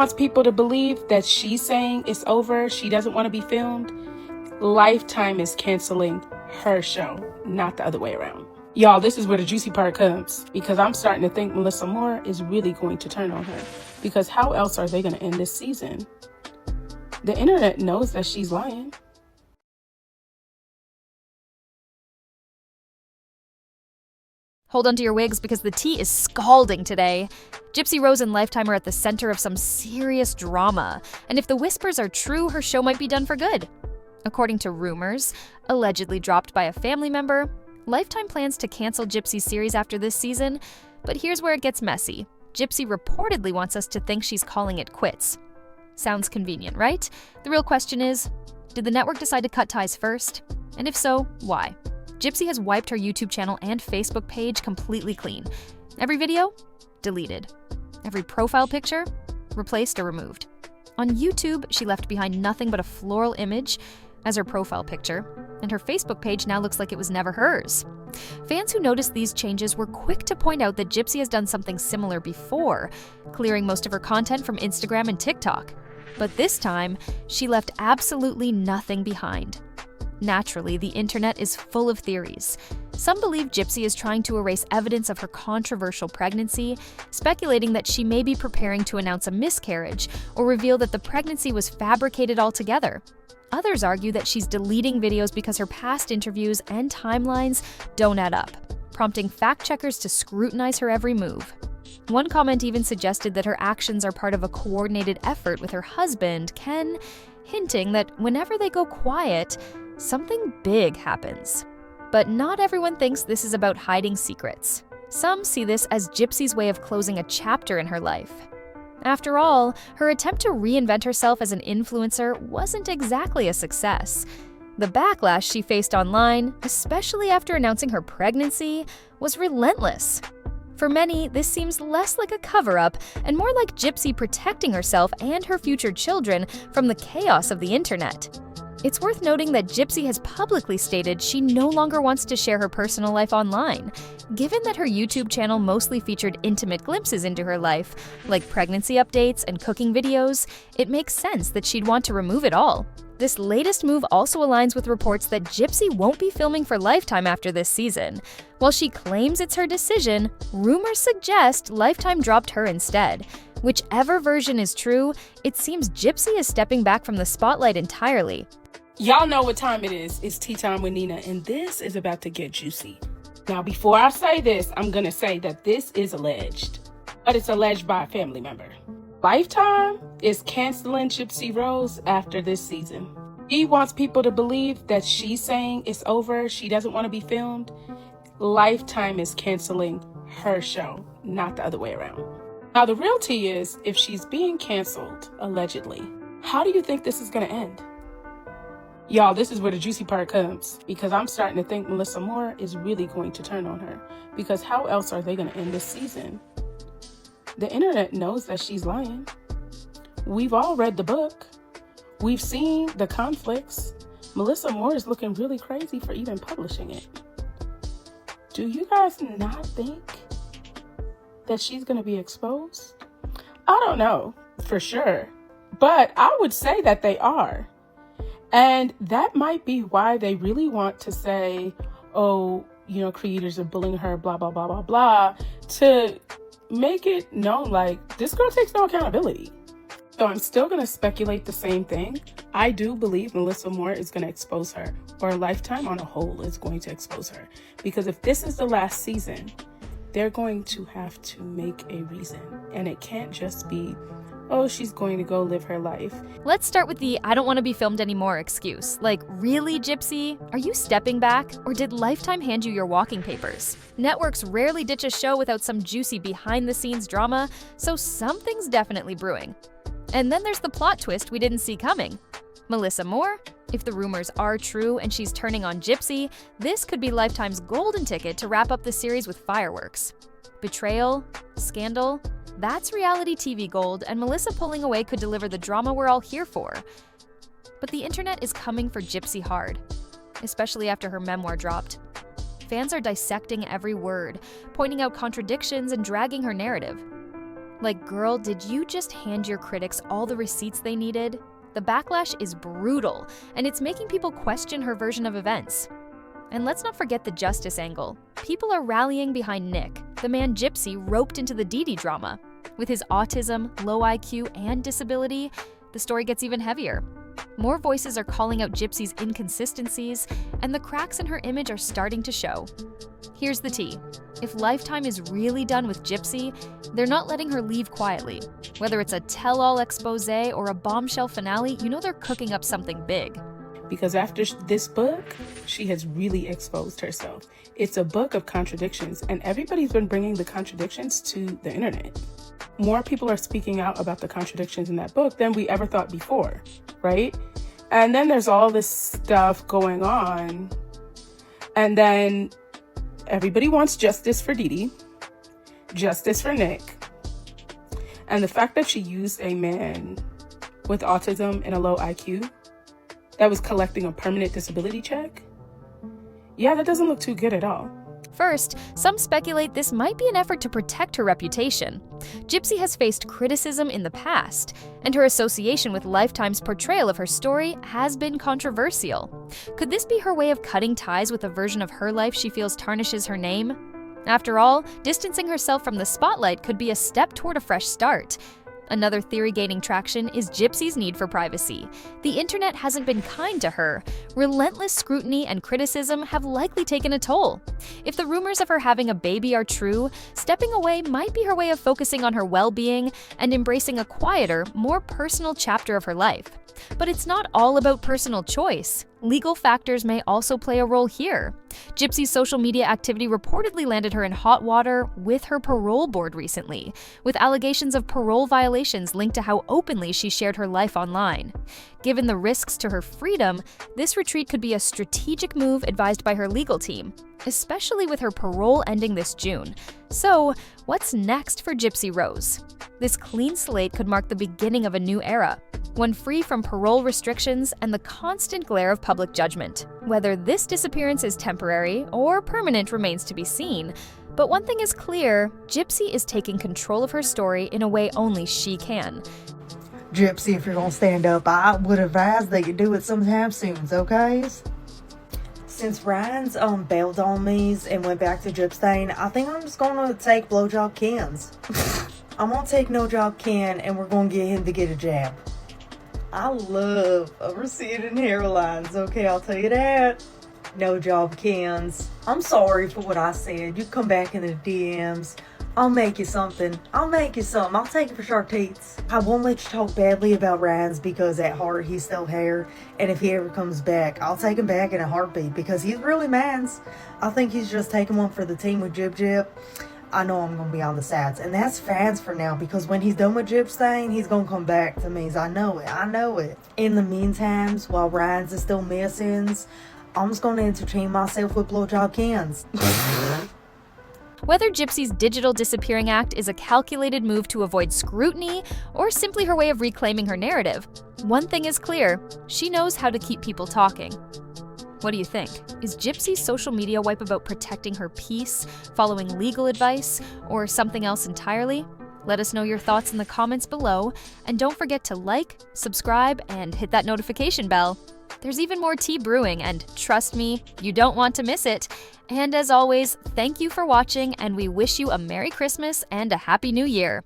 Wants people to believe that she's saying it's over, she doesn't want to be filmed. Lifetime is canceling her show, not the other way around. Y'all, this is where the juicy part comes, because I'm starting to think Melissa Moore is really going to turn on her, because how else are they going to end this season? The internet knows that she's lying. Hold on to your wigs because the tea is scalding today. Gypsy Rose and Lifetime are at the center of some serious drama, and if the whispers are true, her show might be done for good. According to rumors, allegedly dropped by a family member, Lifetime plans to cancel Gypsy's series after this season, but here's where it gets messy. Gypsy reportedly wants us to think she's calling it quits. Sounds convenient, right? The real question is, did the network decide to cut ties first? And if so, why? Gypsy has wiped her YouTube channel and Facebook page completely clean. Every video? Deleted. Every profile picture? Replaced or removed. On YouTube, she left behind nothing but a floral image as her profile picture, and her Facebook page now looks like it was never hers. Fans who noticed these changes were quick to point out that Gypsy has done something similar before, clearing most of her content from Instagram and TikTok. But this time, she left absolutely nothing behind. Naturally, the internet is full of theories. Some believe Gypsy is trying to erase evidence of her controversial pregnancy, speculating that she may be preparing to announce a miscarriage or reveal that the pregnancy was fabricated altogether. Others argue that she's deleting videos because her past interviews and timelines don't add up, prompting fact-checkers to scrutinize her every move. One comment even suggested that her actions are part of a coordinated effort with her husband, Ken, hinting that whenever they go quiet, something big happens. But not everyone thinks this is about hiding secrets. Some see this as Gypsy's way of closing a chapter in her life. After all, her attempt to reinvent herself as an influencer wasn't exactly a success. The backlash she faced online, especially after announcing her pregnancy, was relentless. For many, this seems less like a cover-up and more like Gypsy protecting herself and her future children from the chaos of the internet. It's worth noting that Gypsy has publicly stated she no longer wants to share her personal life online. Given that her YouTube channel mostly featured intimate glimpses into her life, like pregnancy updates and cooking videos, it makes sense that she'd want to remove it all. This latest move also aligns with reports that Gypsy won't be filming for Lifetime after this season. While she claims it's her decision, rumors suggest Lifetime dropped her instead. Whichever version is true, it seems Gypsy is stepping back from the spotlight entirely. Y'all know what time it is. It's tea time with Nina, and this is about to get juicy. Now, before I say this, I'm going to say that this is alleged, but it's alleged by a family member. Lifetime is canceling Gypsy Rose after this season. He wants people to believe that she's saying it's over, she doesn't want to be filmed. Lifetime is canceling her show, not the other way around. Now, the real tea is, if she's being canceled, allegedly, how do you think this is going to end? Y'all, this is where the juicy part comes, because I'm starting to think Melissa Moore is really going to turn on her, because how else are they going to end this season? The internet knows that she's lying. We've all read the book. We've seen the conflicts. Melissa Moore is looking really crazy for even publishing it. Do you guys not think that she's going to be exposed? I don't know for sure, but I would say that they are. And that might be why they really want to say, oh, you know, creators are bullying her, blah, blah, blah, blah, blah, to make it known like this girl takes no accountability. So I'm still going to speculate the same thing. I do believe Melissa Moore is going to expose her, or Lifetime on a whole is going to expose her. Because if this is the last season, they're going to have to make a reason. And it can't just be, oh, she's going to go live her life. Let's start with the I don't want to be filmed anymore excuse. Like, really, Gypsy? Are you stepping back? Or did Lifetime hand you your walking papers? Networks rarely ditch a show without some juicy behind-the-scenes drama, so something's definitely brewing. And then there's the plot twist we didn't see coming. Melissa Moore? If the rumors are true and she's turning on Gypsy, this could be Lifetime's golden ticket to wrap up the series with fireworks. Betrayal? Scandal? That's reality TV gold, and Melissa pulling away could deliver the drama we're all here for. But the internet is coming for Gypsy hard, especially after her memoir dropped. Fans are dissecting every word, pointing out contradictions and dragging her narrative. Like, girl, did you just hand your critics all the receipts they needed? The backlash is brutal, and it's making people question her version of events. And let's not forget the justice angle. People are rallying behind Nick, the man Gypsy roped into the Dee Dee drama. With his autism, low IQ, and disability, the story gets even heavier. More voices are calling out Gypsy's inconsistencies, and the cracks in her image are starting to show. Here's the tea. If Lifetime is really done with Gypsy, they're not letting her leave quietly. Whether it's a tell-all expose or a bombshell finale, you know they're cooking up something big. Because after this book, she has really exposed herself. It's a book of contradictions, and everybody's been bringing the contradictions to the internet. More people are speaking out about the contradictions in that book than we ever thought before, right? And then there's all this stuff going on, and then everybody wants justice for Dee Dee, justice for Nick, and the fact that she used a man with autism and a low IQ that was collecting a permanent disability check, yeah, that doesn't look too good at all. First, some speculate this might be an effort to protect her reputation. Gypsy has faced criticism in the past, and her association with Lifetime's portrayal of her story has been controversial. Could this be her way of cutting ties with a version of her life she feels tarnishes her name? After all, distancing herself from the spotlight could be a step toward a fresh start. Another theory gaining traction is Gypsy's need for privacy. The internet hasn't been kind to her. Relentless scrutiny and criticism have likely taken a toll. If the rumors of her having a baby are true, stepping away might be her way of focusing on her well-being and embracing a quieter, more personal chapter of her life. But it's not all about personal choice. Legal factors may also play a role here. Gypsy's social media activity reportedly landed her in hot water with her parole board recently, with allegations of parole violations linked to how openly she shared her life online. Given the risks to her freedom, this retreat could be a strategic move advised by her legal team, especially with her parole ending this June. So, what's next for Gypsy Rose? This clean slate could mark the beginning of a new era, one free from parole restrictions and the constant glare of public judgment. Whether this disappearance is temporary or permanent remains to be seen, but one thing is clear, Gypsy is taking control of her story in a way only she can. Gypsy, if you're gonna stand up, I would advise that you do it sometime soon, okay? Since Ryan's bailed on me and went back to Gypsy, I think I'm just gonna take blowjob Ken's. I'm gonna take no job Ken and we're gonna get him to get a jab. I love a receding hairlines, okay, I'll tell you that. No job Ken's. I'm sorry for what I said. You come back in the DMs. I'll make you something. I'll take it for shark teats. I won't let you talk badly about Ryan's because at heart he's still hair. And if he ever comes back, I'll take him back in a heartbeat because he's really man's. I think he's just taking one for the team with Jib Jib. I know I'm going to be on the sides. And that's fads for now because when he's done with Gypsy, he's going to come back to me. I know it. In the meantime, while Ryan's is still missing, I'm just going to entertain myself with blowjob Ken's. Whether Gypsy's digital disappearing act is a calculated move to avoid scrutiny or simply her way of reclaiming her narrative, one thing is clear: she knows how to keep people talking. What do you think? Is Gypsy's social media wipe about protecting her peace, following legal advice, or something else entirely? Let us know your thoughts in the comments below, and don't forget to like, subscribe, and hit that notification bell. There's even more tea brewing, and trust me, you don't want to miss it. And as always, thank you for watching, and we wish you a Merry Christmas and a Happy New Year.